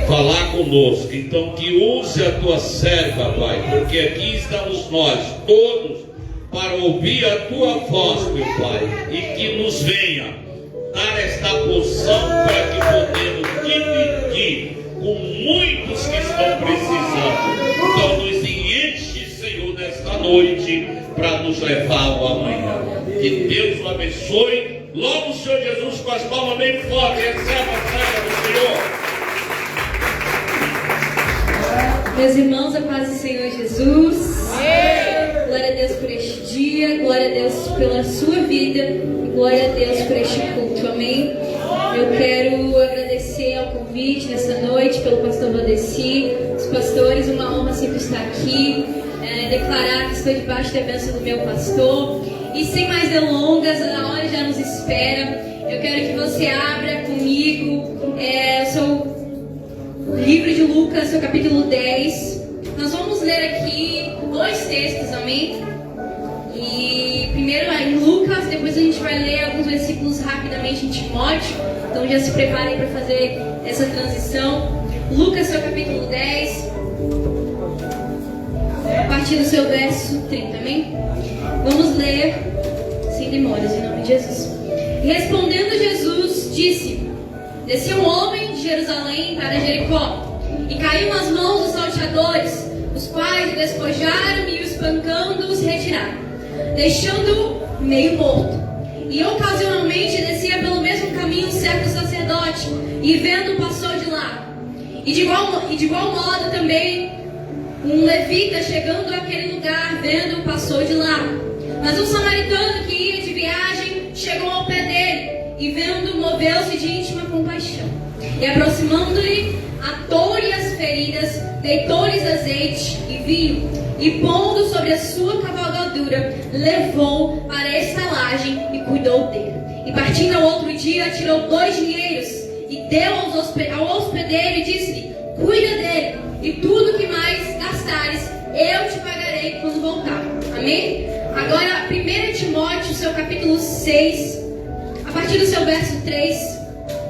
falar conosco. Então que use a tua serva, Pai, porque aqui estamos nós todos para ouvir a tua voz, meu Pai, e que nos venha dar esta porção para que podemos dividir com muitos que estão precisando. Então nos enche, Senhor, nesta noite para nos levar ao amanhã. Que Deus o abençoe. Logo o Senhor Jesus com as palmas bem fortes. Receba a serva do Senhor. Meus irmãos, a paz do Senhor Jesus. Glória a Deus por este dia, glória a Deus pela sua vida e glória a Deus por este culto, amém? Eu quero agradecer ao convite nessa noite pelo pastor Valdeci, os pastores, uma honra sempre estar aqui, declarar que estou debaixo da bênção do meu pastor. E sem mais delongas, a hora já nos espera. Eu quero que você abra comigo o livro de Lucas, seu capítulo 10. Nós vamos ler aqui 2 textos, amém? E primeiro é em Lucas, depois a gente vai ler alguns versículos rapidamente em Timóteo. Então já se preparem para fazer essa transição. Lucas, seu capítulo 10, a partir do seu verso 30, amém? Vamos ler sem demoras, em nome de Jesus. E respondendo Jesus, disse: descia um homem de Jerusalém para Jericó, e caiu nas mãos dos salteadores, os quais o despojaram e o espancando os retiraram, deixando-o meio morto. E ocasionalmente descia pelo mesmo caminho um certo sacerdote, e vendo passou de lá. E de igual modo também um levita, chegando àquele lugar, vendo passou de lá. Mas um samaritano que ia de viagem chegou ao pé dele, e vendo, moveu-se de íntima compaixão. E aproximando-lhe, atou-lhe as feridas, deitou-lhes azeite e vinho, e pondo sobre a sua cavalgadura, levou para a estalagem e cuidou dele. E partindo ao outro dia, tirou 2 dinheiros e deu ao hospedeiro e disse-lhe: cuida dele, e tudo que mais gastares, eu te pagarei quando voltar. Amém? Agora, 1 Timóteo, seu capítulo 6, a partir do seu verso 3,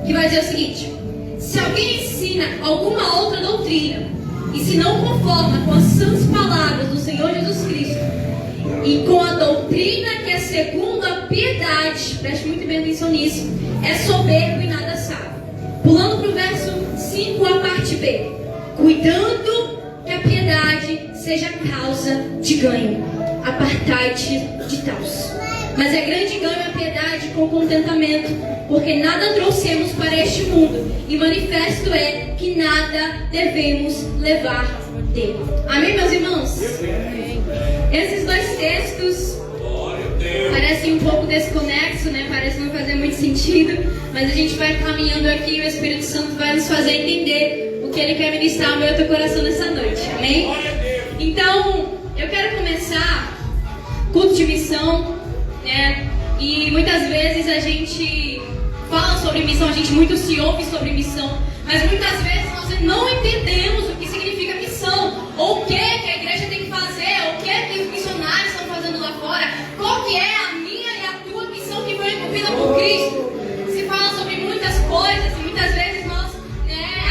que vai dizer o seguinte: se alguém ensina alguma outra doutrina, e se não conforma com as sãs palavras do Senhor Jesus Cristo, e com a doutrina que é segundo a piedade, preste muito bem atenção nisso, é soberbo e nada sabe. Pulando para o verso 5, a parte B: cuidando que a piedade seja causa de ganho, apartai-te de taus. Mas é grande ganho a piedade com contentamento, porque nada trouxemos para este mundo, e manifesto é que nada devemos levar dele. Amém, meus irmãos? Esses 2 textos parecem um pouco desconexos, né? Parece não fazer muito sentido, mas a gente vai caminhando aqui e o Espírito Santo vai nos fazer entender o que Ele quer ministrar ao meu e ao teu coração nessa noite. Amém? Então, eu quero começar culto de missão, né? E muitas vezes a gente fala sobre missão, a gente muito se ouve sobre missão, mas muitas vezes nós não entendemos o que significa missão, ou o que a igreja tem que fazer, ou o que os missionários estão fazendo lá fora, qual que é a minha e a tua missão que foi incumbida por Cristo. Se fala sobre muitas coisas e muitas vezes nós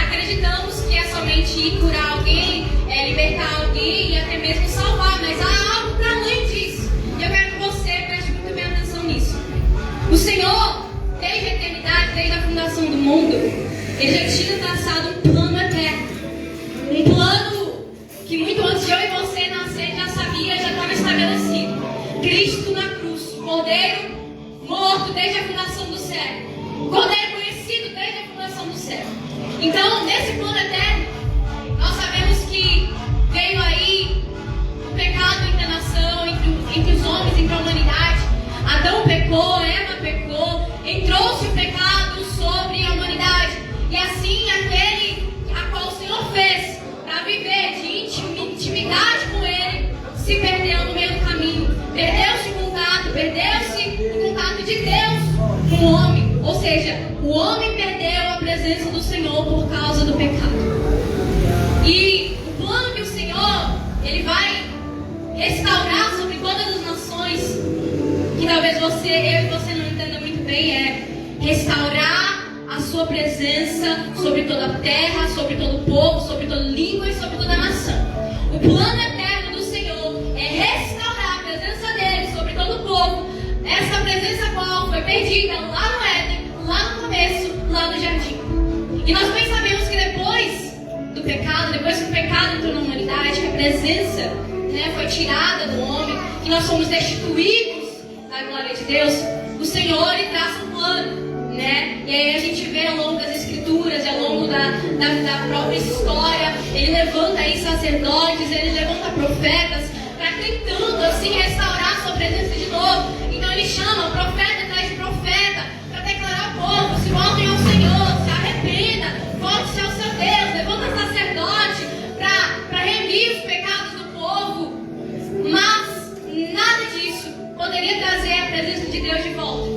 acreditamos que é somente ir curar alguém, libertar alguém e até mesmo salvar, mas há algo para além disso. E eu quero que você preste muito bem atenção nisso. O Senhor, desde a eternidade, desde a fundação do mundo, Ele já tinha traçado um plano eterno. Um plano que muito antes de eu e você nascer, já sabia, já estava estabelecido. Cristo na cruz, Cordeiro morto desde a fundação do céu, Cordeiro conhecido desde a fundação do céu. Então, nesse plano eterno, nós sabemos que veio aí o pecado entre a nação, entre os homens, entre a humanidade. Adão pecou, Eva pecou, entrou-se o pecado sobre a humanidade. E assim, aquele a qual o Senhor fez para viver de intimidade com Ele, se perdeu no meio do caminho. Perdeu-se o contato de Deus com o homem. Ou seja, o homem perdeu a presença do Senhor por causa do pecado. E o plano que o Senhor, Ele vai restaurar sobre todas as nações, que talvez eu e você não entenda muito bem, é restaurar a sua sua presença sobre toda a terra, sobre todo o povo, sobre toda língua e sobre toda a nação. O plano eterno do Senhor é restaurar a presença dele sobre todo o povo. Essa presença qual foi perdida lá no Éden, lá no começo, lá no jardim. E nós bem sabemos que depois do pecado, depois que o pecado entrou na humanidade, que a presença, foi tirada do homem, que nós fomos destituídos da glória de Deus, o Senhor ele traça um plano. E aí a gente vê ao longo das escrituras e ao longo da própria história, ele levanta aí sacerdotes, ele levanta profetas para tentando assim restaurar a sua presença de novo. Então ele chama profeta atrás de profeta para declarar ao povo: se voltem ao Senhor, se arrependa, volte-se ao seu Deus, levanta sacerdote para remir os pecados do povo. Mas nada disso poderia trazer a presença de Deus de volta.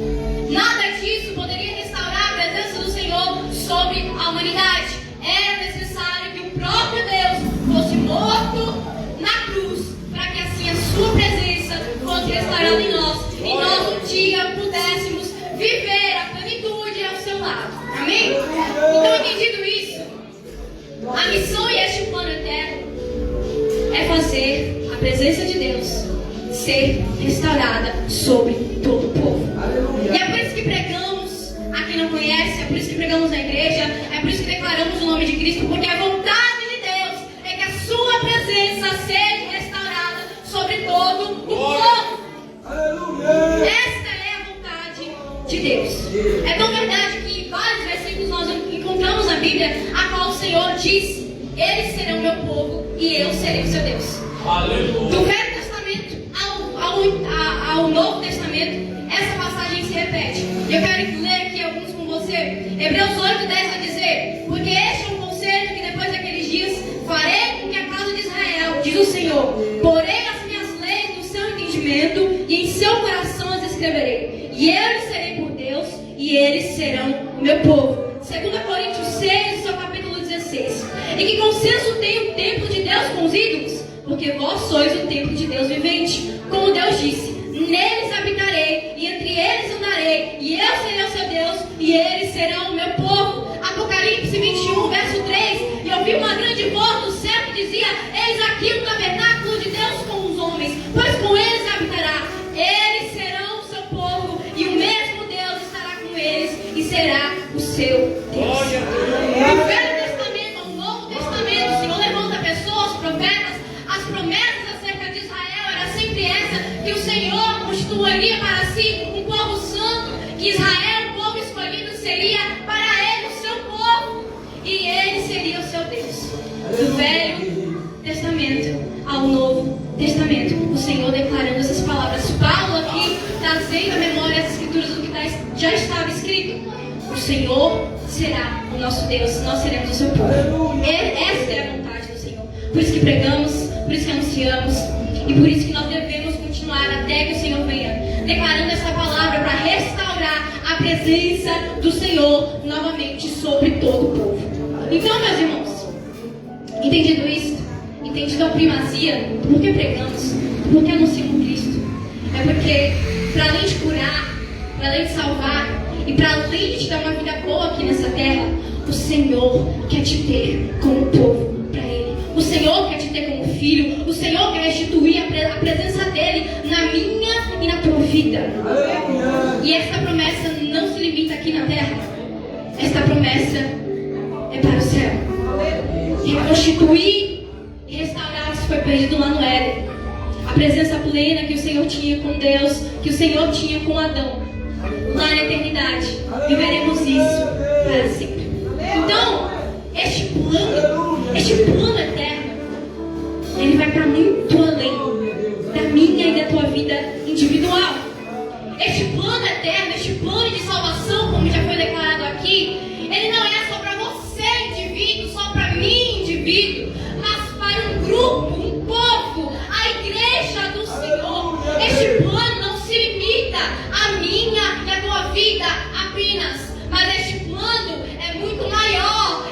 Nada disso poderia restaurar a presença do Senhor sobre a humanidade. Era necessário que o próprio Deus fosse morto na cruz, para que assim a sua presença fosse restaurada em nós, e nós um dia pudéssemos viver a plenitude ao seu lado. Amém? Então, entendido isso, a missão e este plano eterno é fazer a presença de Deus ser restaurada sobre todo o povo. E é por isso que pregamos a quem não conhece, é por isso que pregamos na igreja, é por isso que declaramos o nome de Cristo, porque a vontade de Deus é que a sua presença seja restaurada sobre todo o povo. Esta é a vontade de Deus. É tão verdade que em vários versículos nós encontramos na Bíblia a qual o Senhor diz: eles serão meu povo e eu serei o seu Deus. Do Velho Testamento ao Novo Testamento, essa passagem se repete. Eu quero ler aqui alguns com você. Hebreus 8:10 vai dizer: porque este é um conselho que depois daqueles dias farei com que a casa de Israel, diz o Senhor, porei as minhas leis no seu entendimento e em seu coração as escreverei. E eu lhes serei por Deus e eles serão o meu povo. 2 Coríntios 6, seu capítulo 16. E que consenso tem o templo de Deus com os ídolos? Porque vós sois o templo de Deus vivente. Como Deus disse: neles habitarei, e entre eles andarei, e eu serei o seu Deus, e eles serão o meu povo. Apocalipse 21, verso 3. E eu vi uma grande voz do céu que dizia: eis aqui o tabernáculo de Deus com os homens, pois com eles habitará. Eles serão o seu povo, e o mesmo Deus estará com eles, e será o seu Deus. Do Velho Testamento ao Novo Testamento, o Senhor levanta pessoas, profetas. As promessas acerca de Israel era sempre essa: que o Senhor constituiria para si um povo santo, que Israel, o povo escolhido, seria para ele o seu povo, e ele seria o seu Deus. Do Velho Testamento ao Novo Testamento, o Senhor declarando essas palavras. Paulo aqui trazendo à memória as escrituras do que já estava escrito: o Senhor será o nosso Deus, nós seremos o seu povo. Esta é a vontade do Senhor. Por isso que pregamos, por isso que anunciamos, e por isso que nós devemos continuar até que o Senhor venha, declarando essa palavra para restaurar a presença do Senhor novamente sobre todo o povo. Então, meus irmãos, entendido isso, entendido a primazia, por que pregamos, por que anunciamos Cristo, é porque para além de curar, para além de salvar e para além de te dar uma vida boa aqui nessa terra, o Senhor quer te ter como povo para Ele. O Senhor quer te ter como filho. O Senhor quer restituir a presença dEle na minha e na tua vida. E esta promessa não se limita aqui na terra. Esta promessa é para o céu. Reconstituir e restaurar o que foi perdido lá no Éden. A presença plena que o Senhor tinha com Deus, que o Senhor tinha com Adão. Lá na eternidade, viveremos isso para sempre. Então, este plano eterno, ele vai para muito além da minha e da tua vida individual. Este plano eterno, este plano de salvação, como já foi declarado aqui, ele não é só para você, indivíduo, só para mim, indivíduo, mas para um grupo, um povo, a igreja do Senhor. Este plano não se limita à minha e à tua vida apenas, mas este plano é muito maior.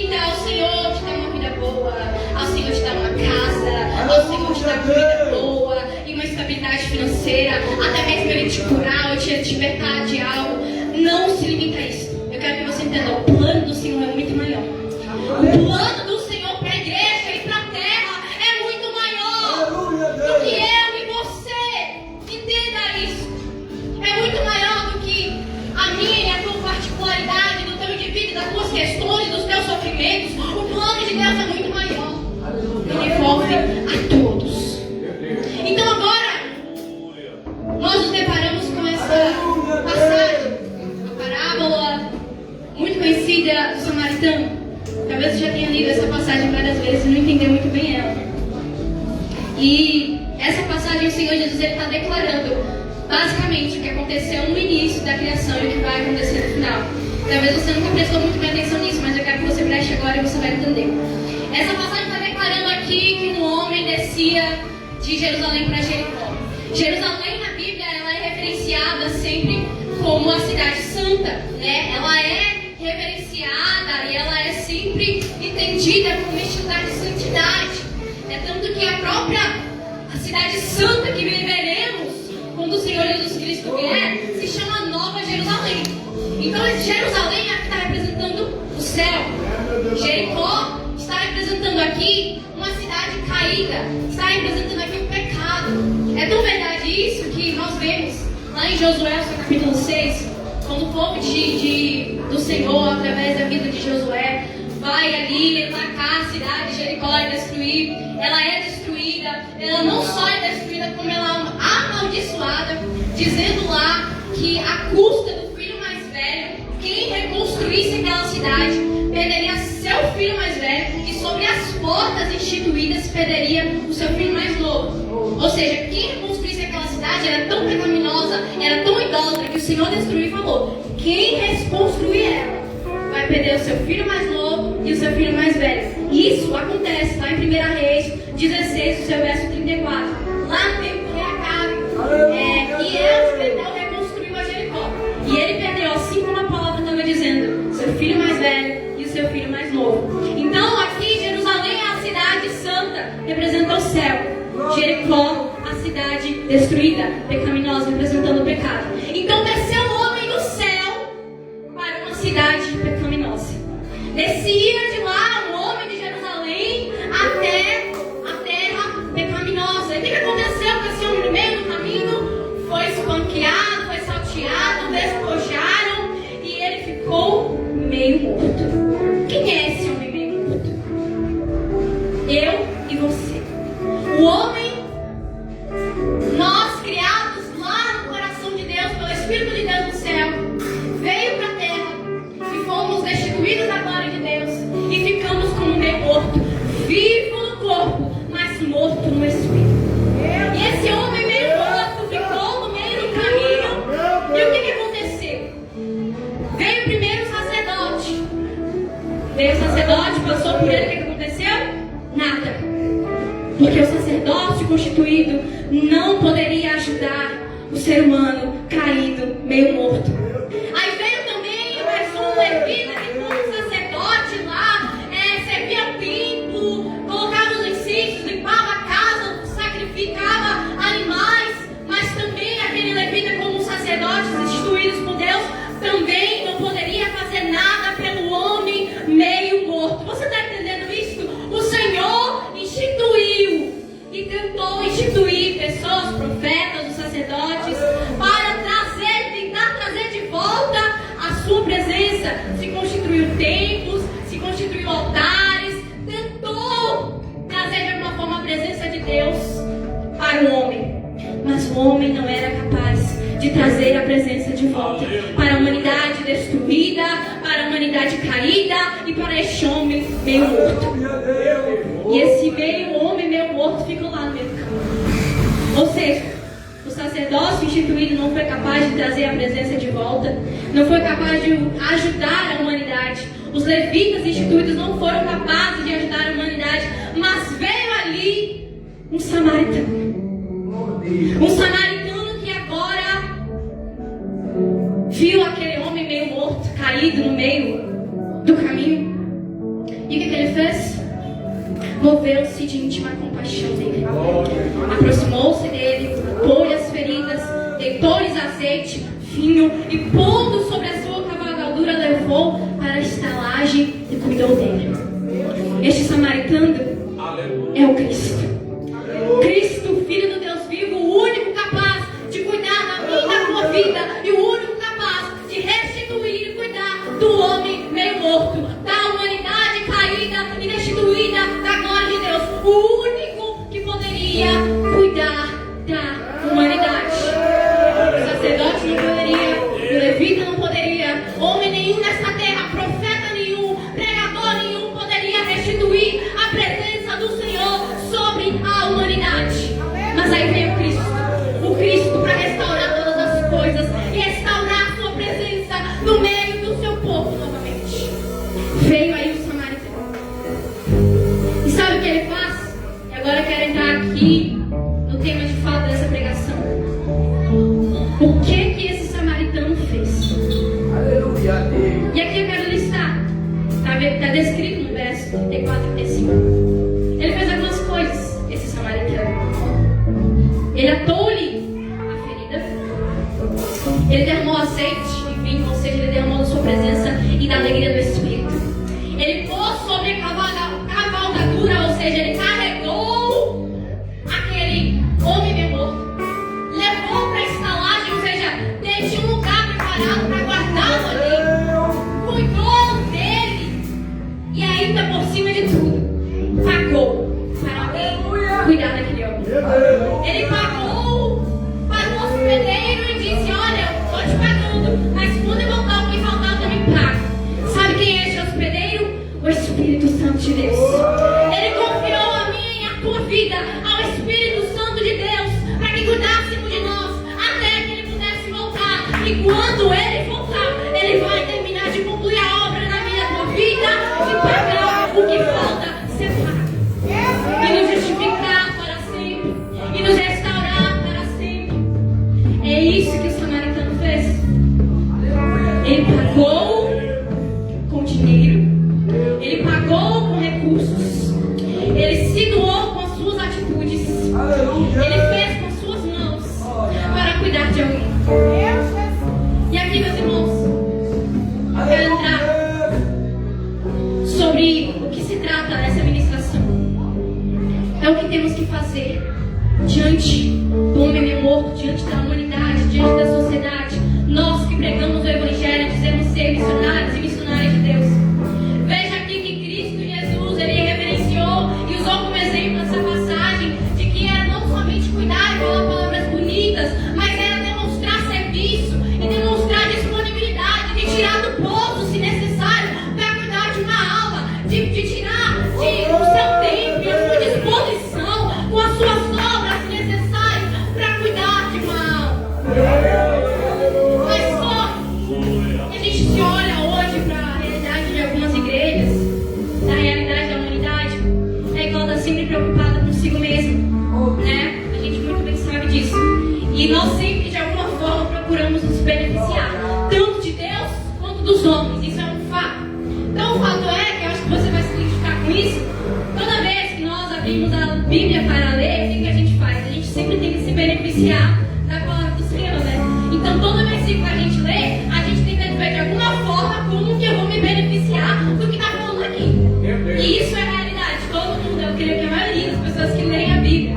limita ao Senhor te dar uma vida boa, ao Senhor te dar uma casa, ao Senhor te dar comida boa e uma estabilidade financeira, até mesmo Ele te curar ou te libertar de algo. Não se limita a isso. Eu quero que você entenda, o plano do Senhor é muito maior. O plano do Senhor para a igreja e para a terra é muito maior do que eu e você. Entenda isso. É muito maior do que a minha e a tua particularidade, do teu indivíduo, das tuas questões, dos teus sofrimentos. O plano de Deus é muito maior. Ele envolve a todos. Então agora, nós nos deparamos com essa passagem, uma parábola muito conhecida do samaritano. Talvez você já tenha lido essa passagem várias vezes e não entendeu muito bem ela. E essa passagem o Senhor Jesus está declarando basicamente o que aconteceu no início da criação e o que vai acontecer no final. Talvez você nunca prestou muito bem atenção nisso, mas eu quero que você preste agora e você vai entender. Essa passagem está declarando aqui que um homem descia de Jerusalém para Jericó. Jerusalém na Bíblia ela é referenciada sempre como a cidade santa, né? Ela é reverenciada e ela é sempre entendida como estilo de santidade. É tanto que a própria cidade santa que viveremos quando o Senhor Jesus Cristo vier se chama Nova Jerusalém. Então esse Jerusalém aqui está representando o céu. Jericó está representando aqui uma cidade caída, está representando aqui o pecado. É tão verdade isso que nós vemos lá em Josué, capítulo 6, quando o povo do Senhor, através da vida de Josué, vai ali atacar a cidade de Jericó e destruir. Ela é destruída. Ela não só é destruída, como ela é amaldiçoada, dizendo lá que a custa do filho mais velho, quem reconstruísse aquela cidade perderia seu filho mais velho, e sobre as portas instituídas perderia o seu filho mais novo. Ou seja, quem reconstruísse aquela cidade era tão pecaminosa, era tão idólatra, que o Senhor destruiu e falou: quem reconstruir ela vai perder o seu filho mais novo e o seu filho mais velho. Isso acontece lá em 1 Reis 16, o seu verso 34. Lá no tempo do rei Acabe. E Esdras reconstruiu a Jericó. E ele perdeu, assim como a palavra estava dizendo, seu filho mais velho e o seu filho mais novo. Então aqui Jerusalém é a cidade santa, representa o céu. Jericó, a cidade destruída, pecaminosa, representando o pecado. Então desceu o homem do céu para uma cidade pecaminosa. Descia de lá o homem de Jerusalém até a terra pecaminosa. E o que aconteceu com esse homem no meio do caminho? Foi espanqueado, foi salteado, despojaram e ele ficou meio morto. Quem é esse homem meio morto? Eu e você. O homem, nós criados lá no coração de Deus, pelo Espírito de Deus no céu, veio para a terra e fomos destituídos da glória de Deus e ficamos como meio morto, vivo no corpo, mas morto no Espírito. E esse homem meio morto ficou no meio do caminho. E o que aconteceu? Veio primeiro o sacerdote. Veio o sacerdote, passou por ele, o que aconteceu? Nada. Porque o sacerdócio constituído não poderia ajudar o ser humano caído, meio morto. Aí veio também mais um levita que, como sacerdote lá, servia o templo, colocava os incênsios, limpava a casa, sacrificava animais. Mas também aquele levita, como sacerdotes instituídos por Deus, também não poderia fazer nada pelo homem meio morto. Você está entendendo isso? O Senhor instituiu e tentou instituir pessoas, profetas, os sacerdotes, para tentar trazer de volta a sua presença. Se constituiu templos, se constituiu altares, tentou trazer de alguma forma a presença de Deus para o homem. Mas o homem não era capaz de trazer a presença de volta para a humanidade destruída, para a humanidade caída e para este homem meio morto. E esse homem meio morto ficou lá no meio do caminho. Ou seja, o sacerdócio instituído não foi capaz de trazer a presença de volta, não foi capaz de ajudar a humanidade. Os levitas instituídos não foram capazes de ajudar a humanidade, mas veio ali um samaritano. Um samaritano que agora viu aquele homem meio morto, caído no meio do caminho. E o que ele fez? Moveu-se de íntima compaixão dele. Aproximou-se dele, pôs-lhe as feridas, deitou-lhes azeite, vinho e pondo sobre a sua cavalgadura levou para a estalagem e cuidou dele. Este samaritano é o Cristo. Cristo, Filho do Deus vivo, o único capaz de cuidar da minha e da tua vida e o único capaz de restituir e cuidar do homem meio morto, da humanidade caída e destituída da glória de Deus. O único que poderia cuidar da humanidade. O sacerdote não poderia, o levita não poderia, homem nenhum nessa terra, profeta nenhum, pregador nenhum poderia restituir a presença do Senhor sobre a humanidade. Mas aí veio o Cristo para restaurar todas as coisas e restaurar a sua presença no meio do seu povo novamente. Veio aí o samaritano. E sabe o que ele faz? E agora eu quero entrar aqui no tema de fato dessa pregação. O que esse samaritano fez? Aleluia. E aqui eu quero listar. Está descrito no verso 34 e 35. Ele fez algumas coisas, esse samaritano. Ele atou-lhe a ferida. Ele derramou azeite e vinho, ou seja, ele derramou da sua presença e da alegria do Espírito. Ele pôs sobre a cavalgadura, ou seja, ele carregou aquele homem meio morto. Levou para a estalagem, ou seja, ele tinha um lugar preparado para guardá-lo ali. Cuidou dele. E ainda por cima de tudo, pagou para alguém cuidar daquele homem. Ele pagou para o hospedeiro e disse: olha, eu estou te pagando, mas quando eu voltar o que faltar, eu me pago. Sabe quem é esse hospedeiro? O Espírito Santo de Deus. Ele confiou a mim e a tua vida ao Espírito Santo de Deus para que cuidássemos de nós até que ele pudesse voltar. E quando ele voltar, ele vai terminar de concluir a obra na minha tua vida e pagar o que falta ser pago. E nos justificar para sempre. E nos restaurar para sempre. É isso que o samaritano fez. Ele pagou com dinheiro. Ele pagou com recursos. Ele se doou com as suas atitudes. Ele fez com as suas mãos para cuidar de alguém. E aqui, meus irmãos, eu quero entrar sobre o que se trata essa ministração. É o que temos que fazer diante do homem meio morto, diante da humanidade, diante da sociedade. Nós que pregamos o Evangelho, dizemos ser missionários e missionárias de Deus. Veja aqui que Cristo Jesus, ele reverenciou e usou como exemplo essa passagem de que era não somente cuidar e falar palavras bonitas, mas era demonstrar serviço e demonstrar disponibilidade, de tirar do poço, se necessário, para cuidar de uma alma, de tirar o seu tempo e a sua disposição com as suas obras, se necessário, para cuidar de uma alma. Mas só que a gente se olha hoje para a realidade de algumas igrejas, da realidade da humanidade, é que ela está sempre preocupada consigo mesma, né? A gente muito bem sabe disso. E nós sempre, de alguma forma, procuramos nos beneficiar, tanto de Deus quanto dos homens. Isso é um fato. Então o fato é que eu acho que você vai se identificar com isso. Toda vez que nós abrimos a Bíblia para ler, o que a gente faz? A gente sempre tem que se beneficiar da palavra do Senhor, né? Então todo versículo que a gente lê, a gente tenta ver de alguma forma como que eu vou me beneficiar do que está falando aqui. E isso é a realidade. Todo mundo, eu creio que a maioria das pessoas que leem a Bíblia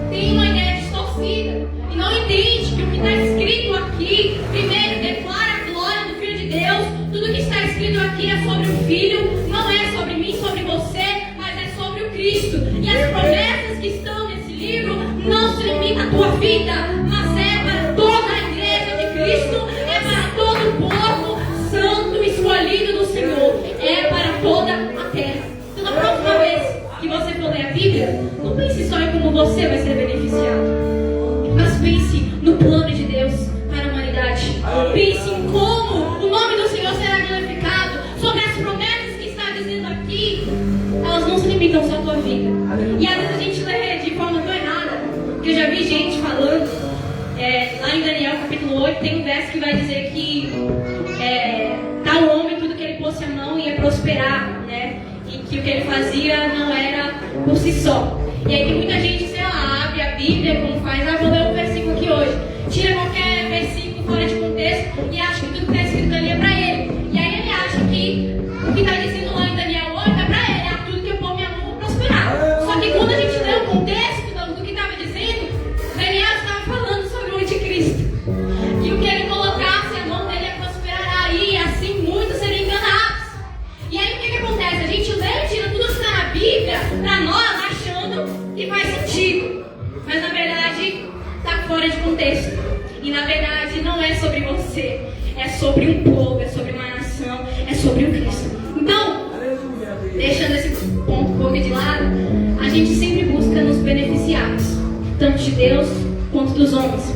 tem uma ideia distorcida e não entende que o que está escrito aqui, primeiro, declara a glória do Filho de Deus. Tudo que está escrito aqui é sobre o Filho, não é sobre mim, sobre você, mas é sobre o Cristo. E as promessas que estão nesse livro não se limitam à tua vida, mas é para toda a igreja de Cristo, é para todo o povo santo e escolhido do Senhor, é para toda a terra. Então, na próxima vez que você for ler a Bíblia, não pense só em como você vai ser beneficiado, mas pense no plano de Deus para a humanidade. Pense em como o nome do Senhor será glorificado, sobre as promessas que está dizendo aqui. Elas não se limitam só à tua vida. E às vezes a gente lê de forma tão errada, que eu já vi gente falando, lá em Daniel capítulo 8 tem um verso que vai dizer que tal homem, tudo que ele pôs a mão ia prosperar, né? E que que o que ele fazia não era por si só. E aí tem muita gente, sei lá, abre a Bíblia, como faz, vou ler um versículo aqui hoje. Tira qualquer versículo fora de contexto e acha que tudo que está escrito ali é para ele. E aí ele acha que o que está dizendo lá em Daniel 8 é para ele, é tudo que eu pôr minha mão para prosperar. Só que quando a gente lê o contexto do que estava dizendo, Daniel estava falando sobre o anticristo. Que o que ele colocasse, a mão dele ia prosperar e assim muitos seriam enganados. E aí o que acontece? A gente lê e tira tudo que está na Bíblia para nós, achando que faz sentido. Mas na verdade está fora de contexto. E na verdade não é sobre você. É sobre um povo, é sobre uma nação, é sobre o Cristo. Então, deixando esse ponto um pouco de lado, a gente sempre busca nos beneficiarmos, tanto de Deus quanto dos homens,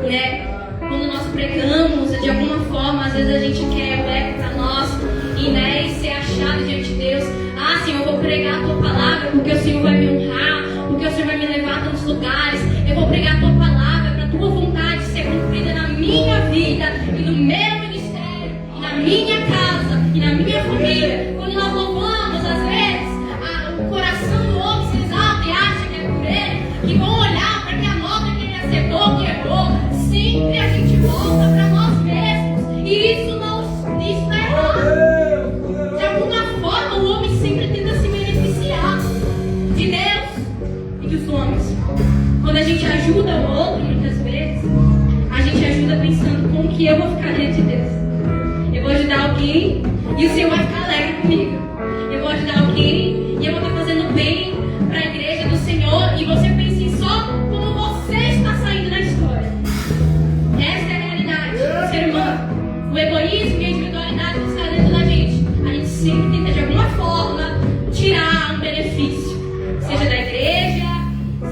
né? Quando nós pregamos, de alguma forma, às vezes a gente quer o eco para nós e ser achado diante de Deus. Ah, Senhor, eu vou pregar a Tua palavra porque o Senhor vai me honrar, porque o Senhor vai me levar a tantos lugares. Eu vou pregar a Tua palavra para a Tua vontade ser cumprida na minha vida e no meu ministério, e na minha casa e na minha família. Quando nós louvamos, às vezes, o coração do homem se exalta e acha que é por ele, que vão olhar para que a nota que ele acertou, que errou. Sempre a gente volta para nós mesmos. E isso está errado. De alguma forma, o homem sempre tenta se beneficiar de Deus e dos homens. Quando a gente ajuda o outro, muitas vezes, a gente ajuda pensando como que eu vou ficar diante de Deus. Eu vou ajudar alguém e o Senhor vai ficar alegre comigo. Eu vou ajudar alguém e eu vou estar fazendo bem para a igreja do Senhor. E você pensa só como você está saindo na história. Essa é a realidade do ser humano. O egoísmo e a individualidade que está dentro da gente. A gente sempre tenta de alguma forma tirar um benefício. Seja da igreja,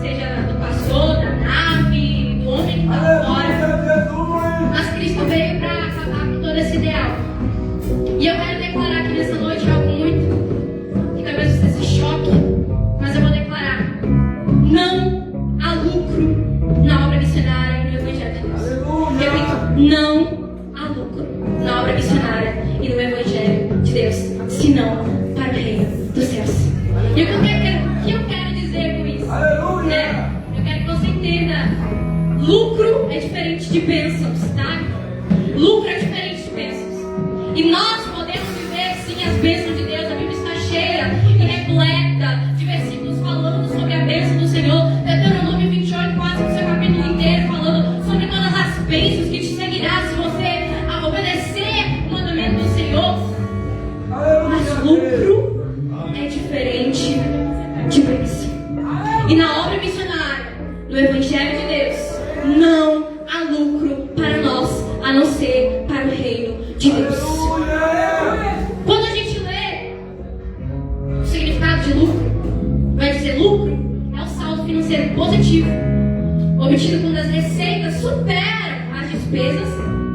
seja do pastor, da nave, do homem que está fora. Mas Cristo veio para acabar com todo esse ideal. E eu quero declarar aqui nessa noite algo muito que talvez você se choque, mas eu vou declarar: não há lucro na obra missionária e no Evangelho de Deus. Repito, não há lucro na obra missionária e no Evangelho de Deus, senão para o reino dos céus. E o que eu quero dizer com isso? Né? Eu quero que você entenda: lucro é diferente de bênçãos, tá? Lucro é diferente de bênçãos. E nós podemos viver sim as bênçãos de Deus. A Bíblia está cheia e repleta de versículos falando sobre a bênção do Senhor. Deuteronômio 28, quase o seu capítulo inteiro, falando sobre todas as bênçãos que te seguirá se você obedecer o mandamento do Senhor. Mas lucro é diferente de bênção. E na obra missionária, no Evangelho de Deus, não há lucro para nós, a não ser para o reino de Deus. Quando a gente lê o significado de lucro, vai dizer: lucro é o saldo financeiro positivo, obtido quando as receitas superam as despesas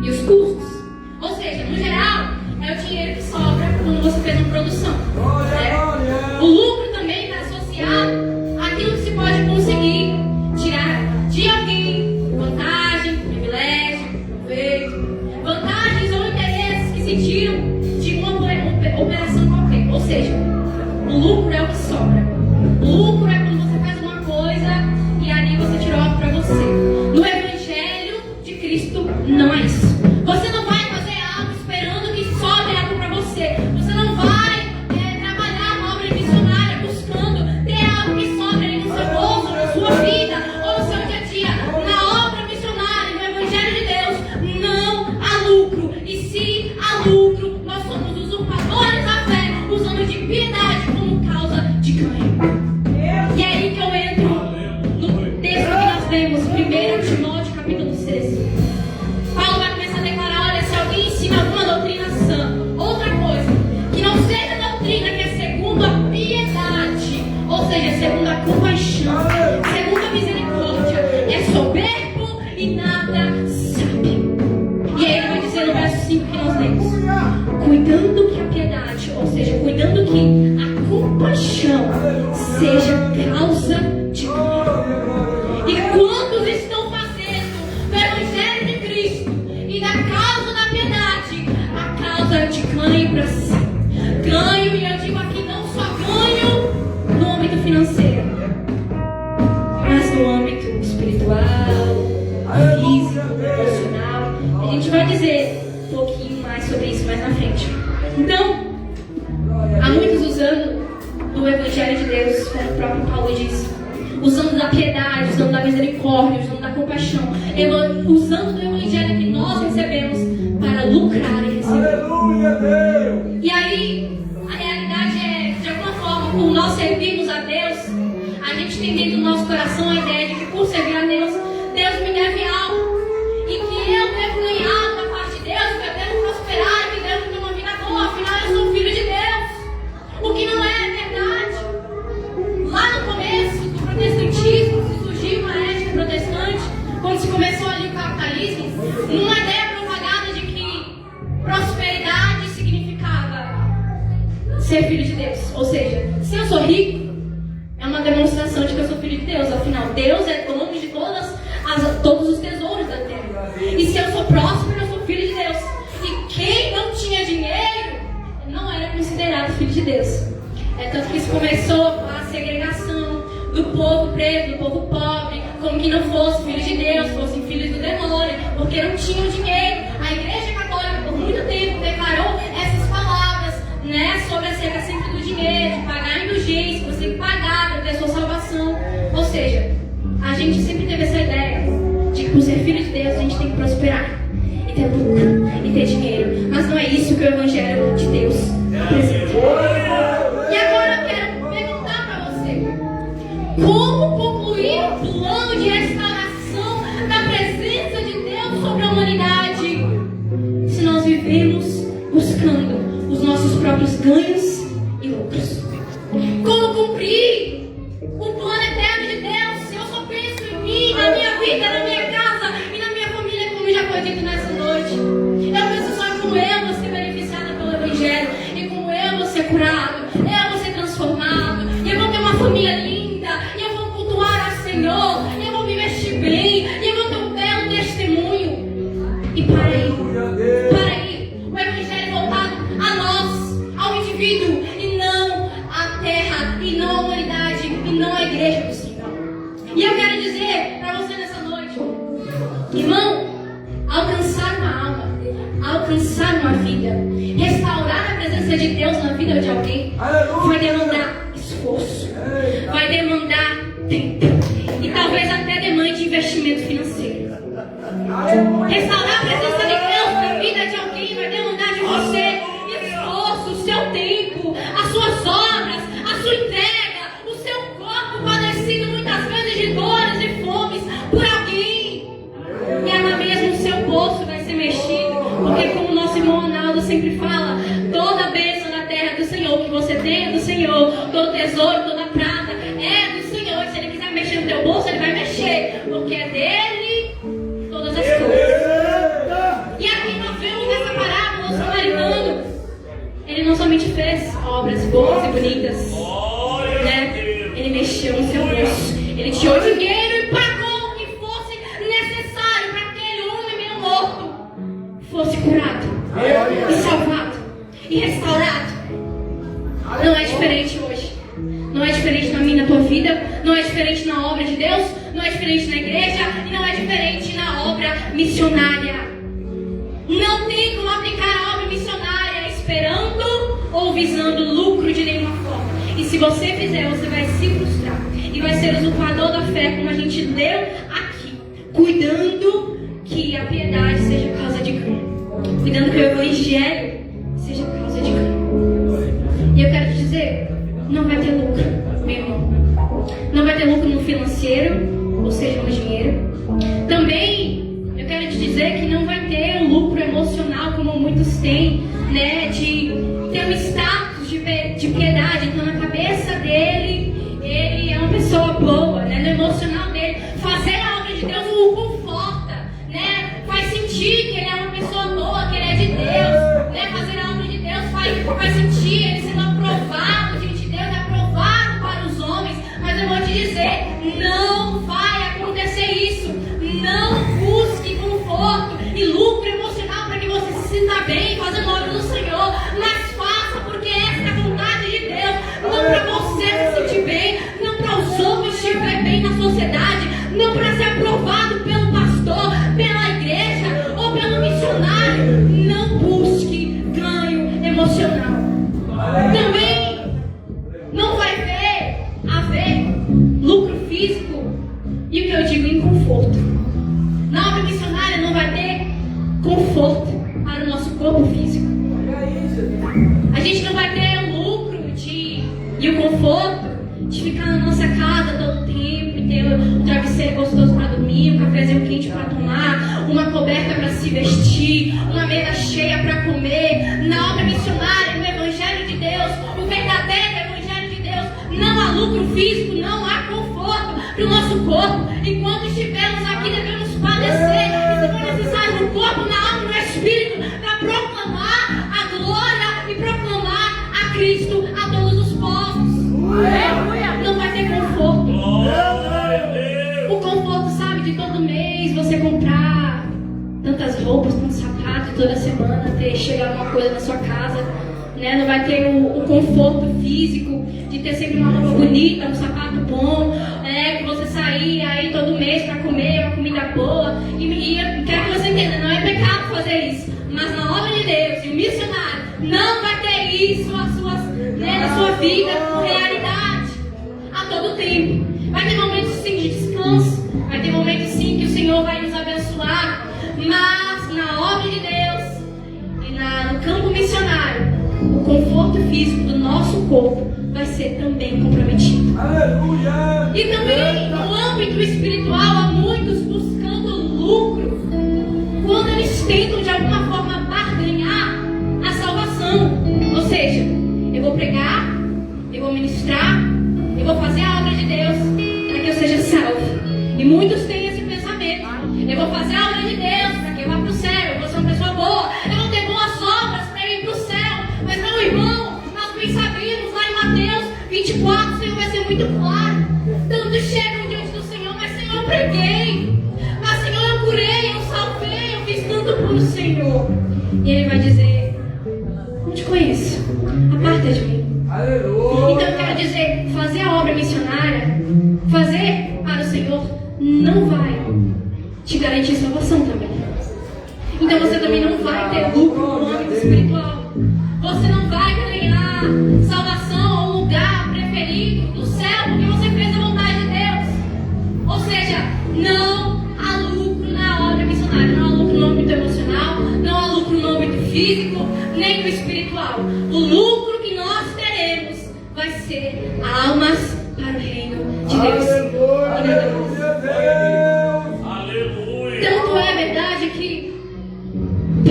e os custos. Ou seja, no geral, é o dinheiro que sobra quando você fez uma produção, né? O lucro também está associado àquilo que se pode conseguir tirar de alguém: vantagem, privilégio, proveito, vantagens ou interesses que se tiram de uma operação qualquer. Ou seja, o lucro é o que sobra. O lucro é quando você faz uma coisa e ali você tirou algo para você. No Evangelho de Cristo não é isso. Você não vai fazer algo esperando que sobre algo para você. Você não vai trabalhar na obra missionária buscando ter algo que sobre ali no seu bolso, na sua vida ou no seu dia a dia. Na obra missionária, no Evangelho de Deus, não há lucro. E se há lucro, nós somos usurpadores da fé, usando de piedade como causa de ganho. E é aí que eu entro no texto que nós lemos, 1 Timóteo capítulo 6. Paulo vai começar a declarar: olha, se alguém ensina alguma doutrina sã, outra coisa, que não seja doutrina que é segundo a piedade, ou seja, segundo a compaixão, segundo a misericórdia, é soberbo e nada sabe. E aí ele vai dizer no verso 5 que nós lemos: cuidando que a piedade, ou seja, cuidando que a compaixão seja causa de ganho. E quantos estão fazendo do Evangelho de Cristo e da causa da piedade a causa de ganho para si? Ganho, e eu digo aqui, não só ganho usando da piedade, usando da misericórdia, usando da compaixão, usando do evangelho que nós recebemos para lucrar e receber. Aleluia, Deus! E aí, a realidade é, de alguma forma, por nós servirmos a Deus, a gente tem dentro do nosso coração a ideia de que por servir a Deus, Deus me deve algo. E que eu devo ganhar algo da parte de Deus, que eu devo prosperar, que Deus me dê uma vida boa, afinal eu sou filho de Deus. O que não é verdade. Lá no começo do protestantismo, se surgiu uma ética protestante, quando se começou ali o capitalismo, numa ideia propagada de que prosperidade significava ser filho de Deus. Ou seja, se eu sou rico, é uma demonstração de que eu sou filho de Deus. Afinal, Deus é dono de todos os tesouros da terra. E se eu sou próspero, eu sou filho de Deus. E quem não tinha dinheiro não era considerado filho de Deus. É tanto que isso começou a segregação do povo preto, do povo pobre, como que não fosse filho de Deus, fossem filhos do demônio, porque não tinham dinheiro. A Igreja Católica por muito tempo declarou essas palavras, né, sobre a ser sempre do dinheiro, de pagar indulgência, você tem que pagar para ter a sua salvação. Ou seja, a gente sempre teve essa ideia de que por ser filho de Deus a gente tem que prosperar e ter lucro e ter dinheiro. Mas não é isso que o Evangelho de Deus apresenta. E agora eu quero perguntar para você: como concluir o plano de restauração da presença de Deus sobre a humanidade se nós vivemos buscando os nossos próprios ganhos e lucros? Como cumprir o plano eterno de Deus se eu só penso em mim, na minha vida, na minha casa e na minha família, como já foi dito nessa noite? Eu penso só em como eu vou ser beneficiada pelo Evangelho, e como eu vou ser curado, eu vou ser transformado, e eu vou ter uma família linda, e eu vou cultuar ao Senhor, e eu vou me vestir bem, e eu vou ter um belo testemunho. E para aí, o Evangelho é voltado a nós, ao indivíduo, e não à terra, e não à humanidade, e não à igreja do Senhor. E eu quero dizer para você nessa noite, irmão, alcançar uma alma, alcançar uma vida, restaurar a presença de Deus na vida de alguém, vai demandar esforço, vai demandar tempo, e talvez até demande investimento financeiro. Restaurar a presença de Deus na vida de alguém vai demandar de você esforço, o seu tempo, as suas obras, a sua entrega, o seu corpo padecido muitas vezes de dores e fomes por alguém. E até mesmo o seu bolso vai ser mexido, porque como o nosso irmão Ronaldo sempre fala, toda a bênção na terra do Senhor que você tem é do Senhor, todo tesouro, toda prata é do Senhor. E se Ele quiser mexer no teu bolso, Ele vai mexer, porque é dele todas as coisas. E aqui nós vemos nessa parábola o samaritano, ele não somente fez obras boas e bonitas, né? Ele mexeu no seu bolso, ele tirou dinheiro e pagou o que fosse necessário para aquele homem meio morto fosse curado e salvado e restaurado. Não é diferente hoje, não é diferente na minha, na tua vida, não é diferente na obra de Deus, não é diferente na igreja e não é diferente na obra missionária. Não tem como aplicar a obra missionária esperando ou visando lucro de nenhuma forma. E se você fizer, você vai se frustrar e vai ser usurpador da fé, como a gente leu aqui, cuidando que a piedade seja causa de ganho, cuidando que o evangelho seja causa de ganho. E eu quero te dizer, não vai ter lucro, meu irmão. Não vai ter lucro no financeiro, ou seja, no dinheiro. Também eu quero te dizer que não vai ter um lucro emocional, como muitos têm, né? De ter um status de piedade. Então, na cabeça dele, ele é uma pessoa boa, né? No emocional dele, fazer a obra de Deus o conforta, né? Faz sentir que ele é uma pessoa boa, que ele é de Deus, né? Fazer a obra de Deus faz sentir ele sendo aprovado diante de Deus, aprovado para os homens. Mas eu vou te dizer, não vai acontecer isso. Não busque conforto e lucro emocional para que você se sinta bem fazendo a obra do Senhor, mas faça porque essa é a vontade de Deus. Não E o conforto de ficar na nossa casa todo tempo e ter um travesseiro gostoso para dormir, um cafezinho quente para tomar, uma coberta para se vestir, uma mesa cheia para comer. Na obra missionária, no Evangelho de Deus, o verdadeiro Evangelho de Deus, não há lucro físico, não há conforto para o nosso corpo. Enquanto estivermos aqui, devemos padecer, e se for necessário, no corpo, na alma, no espírito, para proclamar a glória e proclamar a Cristo a todos os povos. Não vai ter conforto. O conforto, sabe, de todo mês você comprar tantas roupas, tantos sapatos, toda semana chegar alguma coisa na sua casa, né? Não vai ter o conforto físico de ter sempre uma roupa bonita, um sapato bom, que você sair aí todo mês para comer uma comida boa. E eu quero que você entenda, não é pecado fazer isso, mas na obra de Deus e o missionário não vai ter isso na sua vida com realidade a todo tempo. Vai ter momentos sim de descanso, vai ter momentos sim que o Senhor vai nos abençoar, mas na obra de Deus e no campo missionário, o conforto físico do nosso corpo vai ser também comprometido. Aleluia! E também no âmbito espiritual, há muitos buscando lucro quando eles tentam de alguma forma barganhar a salvação. Ou seja, eu vou pregar, eu vou ministrar, eu vou fazer a obra de Deus para que eu seja salvo. E muitos têm esse pensamento: eu vou fazer a obra de Deus para que eu vá para o céu, eu vou ser uma pessoa boa, eu vou ter boas obras para ir para o céu. Mas meu irmão, nós bem sabemos lá em Mateus 24, o Senhor vai ser muito claro. Tantos chegam diante do Senhor, mas Senhor, eu preguei, mas Senhor, eu curei, eu salvei, eu fiz tanto por o Senhor. E Ele vai dizer: não te conheço, aparta de mim. Aleluia! Então eu quero dizer, fazer a obra missionária, fazer para o Senhor, não vai te garantir salvação também. Então você também não vai ter lucro no âmbito espiritual. Você não vai ganhar salvação ou lugar preferido do céu porque você fez a vontade de Deus. Ou seja, não há lucro na obra missionária, não há lucro no âmbito emocional, não há lucro no âmbito físico, nem no espiritual. O lucro que nós teremos vai ser almas para o reino de Deus. E nada mais. Aleluia! Tanto é verdade que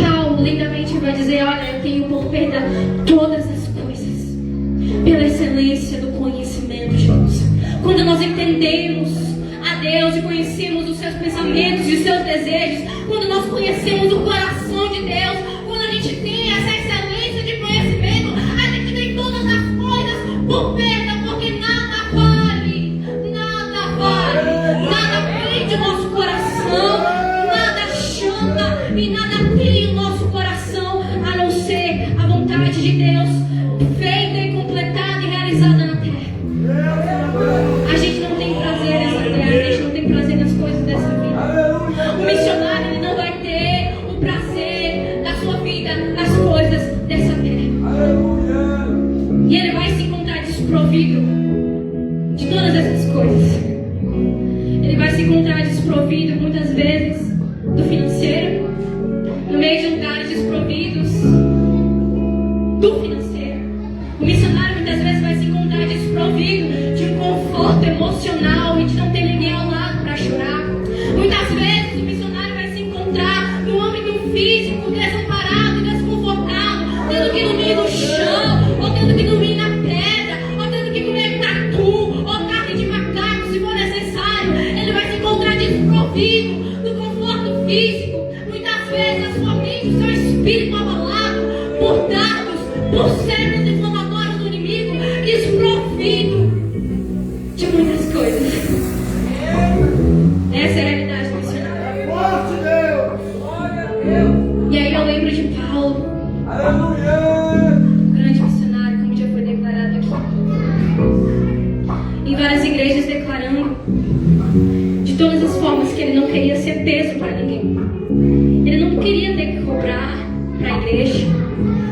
Paulo lindamente vai dizer: olha, eu tenho por perda todas as coisas pela excelência do conhecimento de Deus. Quando nós entendemos a Deus e conhecemos os seus pensamentos e os seus desejos, quando nós conhecemos o coração de Deus, quando a gente tem essa excelência de conhecimento, a gente tem todas as coisas por perda, porque nada vale, nada prende o nosso coração, nada chanta e nada cria o nosso coração, a não ser a vontade de Deus feita e completada e realizada na terra. A gente não tem prazer nessa terra, a gente não tem prazer nas coisas dessa vida. O missionário, ele não vai ter o prazer da sua vida nas coisas dessa terra. E ele vai se encontrar desprovido de todas essas coisas. Ele vai se encontrar desprovido muitas vezes do financeiro, no meio de lugares desprovidos do financeiro. O missionário muitas vezes vai se encontrar desprovido de um conforto emocional e de não ter ninguém ao lado para chorar. Muitas vezes o missionário vai se encontrar no âmbito físico, desamparado e desconfortado, tendo que dormir no chão, ou tendo que dormir na pedra, ou tendo que comer tatu, ou carne de macaco, se for necessário. Ele vai se encontrar desprovido do conforto físico. Muitas vezes a sua mente, o seu espírito abalado por dardos, por células inflamatórias do inimigo, desprovido de muitas coisas. Essa é a realidade missionária. E aí eu lembro de Paulo, o grande missionário, como já foi declarado aqui, em várias igrejas declarando de todas as formas que ele não queria ser peso para ninguém. Ele não queria ter que cobrar para a igreja.